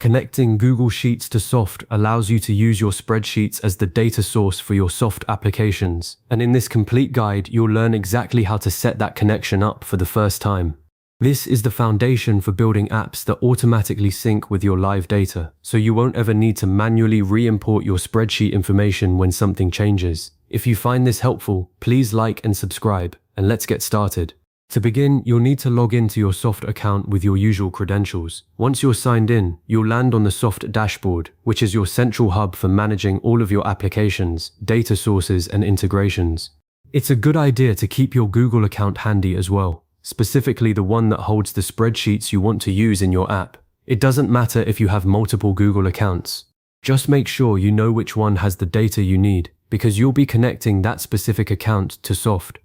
Connecting Google Sheets to Softr allows you to use your spreadsheets as the data source for your Softr applications, and in this complete guide, you'll learn exactly how to set that connection up for the first time. This is the foundation for building apps that automatically sync with your live data, so you won't ever need to manually re-import your spreadsheet information when something changes. If you find this helpful, please like and subscribe, and let's get started. To begin, you'll need to log into your Softr account with your usual credentials. Once you're signed in, you'll land on the Softr dashboard, which is your central hub for managing all of your applications, data sources, and integrations. It's a good idea to keep your Google account handy as well, specifically the one that holds the spreadsheets you want to use in your app. It doesn't matter if you have multiple Google accounts. Just make sure you know which one has the data you need, because you'll be connecting that specific account to Softr.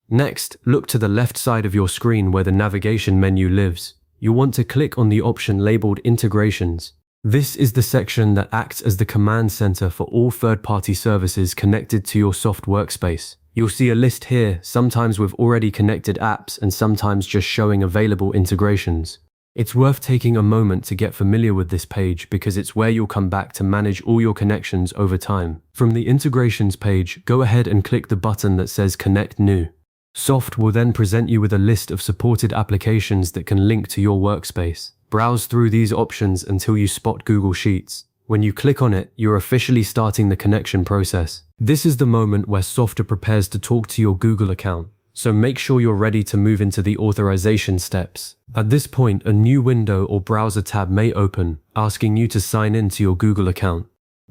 Next, look to the left side of your screen where the navigation menu lives. You'll want to click on the option labeled Integrations. This is the section that acts as the command center for all third-party services connected to your Softr workspace. You'll see a list here, sometimes with already connected apps and sometimes just showing available integrations. It's worth taking a moment to get familiar with this page because it's where you'll come back to manage all your connections over time. From the Integrations page, go ahead and click the button that says Connect New. Softr will then present you with a list of supported applications that can link to your workspace. Browse through these options until you spot Google Sheets. When you click on it, you're officially starting the connection process. This is the moment where Softr prepares to talk to your Google account, so make sure you're ready to move into the authorization steps. At this point, a new window or browser tab may open, asking you to sign in to your Google account.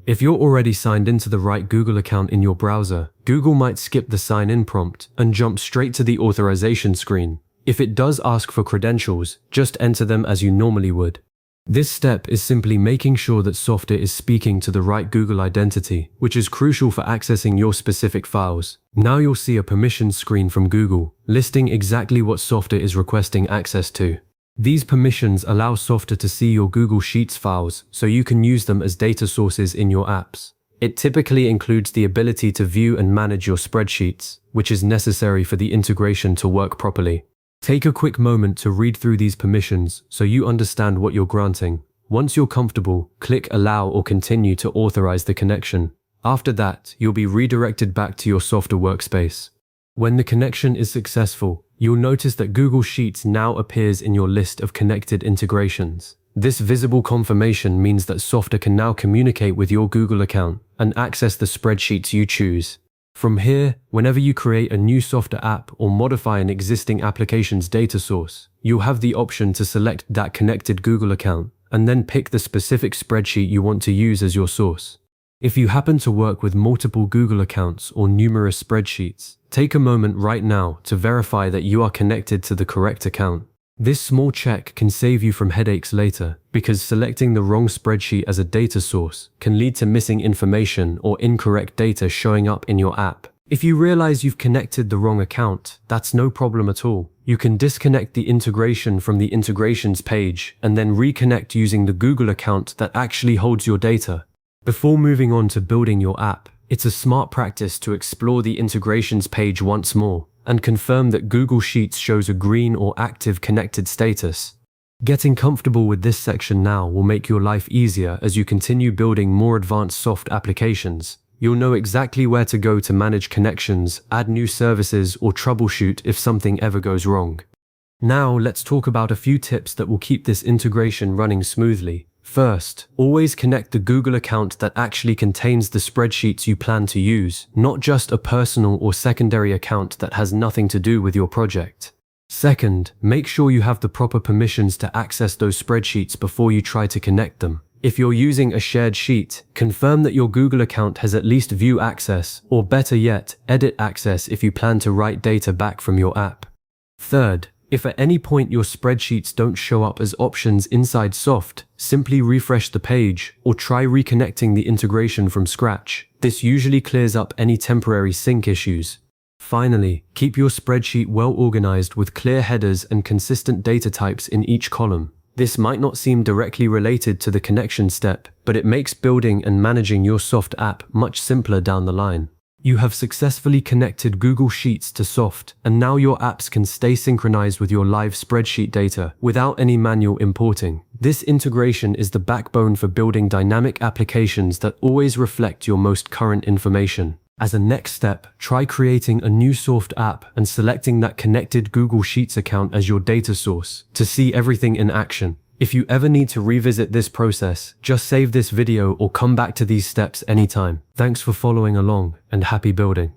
If you're already signed into the right Google account in your browser, Google might skip the sign-in prompt and jump straight to the authorization screen. If it does ask for credentials, just enter them as you normally would. This step is simply making sure that Softr is speaking to the right Google identity, which is crucial for accessing your specific files. Now you'll see a permissions screen from Google, listing exactly what Softr is requesting access to. These permissions allow Softr to see your Google Sheets files so you can use them as data sources in your apps. It typically includes the ability to view and manage your spreadsheets, which is necessary for the integration to work properly. Take a quick moment to read through these permissions so you understand what you're granting. Once you're comfortable, click Allow or Continue to authorize the connection. After that, you'll be redirected back to your Softr workspace. When the connection is successful, you'll notice that Google Sheets now appears in your list of connected integrations. This visible confirmation means that Softr can now communicate with your Google account and access the spreadsheets you choose. From here, whenever you create a new Softr app or modify an existing application's data source, you'll have the option to select that connected Google account and then pick the specific spreadsheet you want to use as your source. If you happen to work with multiple Google accounts or numerous spreadsheets, take a moment right now to verify that you are connected to the correct account. This small check can save you from headaches later, because selecting the wrong spreadsheet as a data source can lead to missing information or incorrect data showing up in your app. If you realize you've connected the wrong account, that's no problem at all. You can disconnect the integration from the integrations page and then reconnect using the Google account that actually holds your data. Before moving on to building your app, it's a smart practice to explore the integrations page once more and confirm that Google Sheets shows a green or active connected status. Getting comfortable with this section now will make your life easier as you continue building more advanced Softr applications. You'll know exactly where to go to manage connections, add new services, or troubleshoot if something ever goes wrong. Now let's talk about a few tips that will keep this integration running smoothly. First, always connect the Google account that actually contains the spreadsheets you plan to use, not just a personal or secondary account that has nothing to do with your project. Second, make sure you have the proper permissions to access those spreadsheets before you try to connect them. If you're using a shared sheet, confirm that your Google account has at least view access, or better yet, edit access if you plan to write data back from your app. Third, if at any point your spreadsheets don't show up as options inside Softr, simply refresh the page or try reconnecting the integration from scratch. This usually clears up any temporary sync issues. Finally, keep your spreadsheet well organized with clear headers and consistent data types in each column. This might not seem directly related to the connection step, but it makes building and managing your Softr app much simpler down the line. You have successfully connected Google Sheets to Softr, and now your apps can stay synchronized with your live spreadsheet data without any manual importing. This integration is the backbone for building dynamic applications that always reflect your most current information. As a next step, try creating a new Softr app and selecting that connected Google Sheets account as your data source to see everything in action. If you ever need to revisit this process, just save this video or come back to these steps anytime. Thanks for following along, and happy building.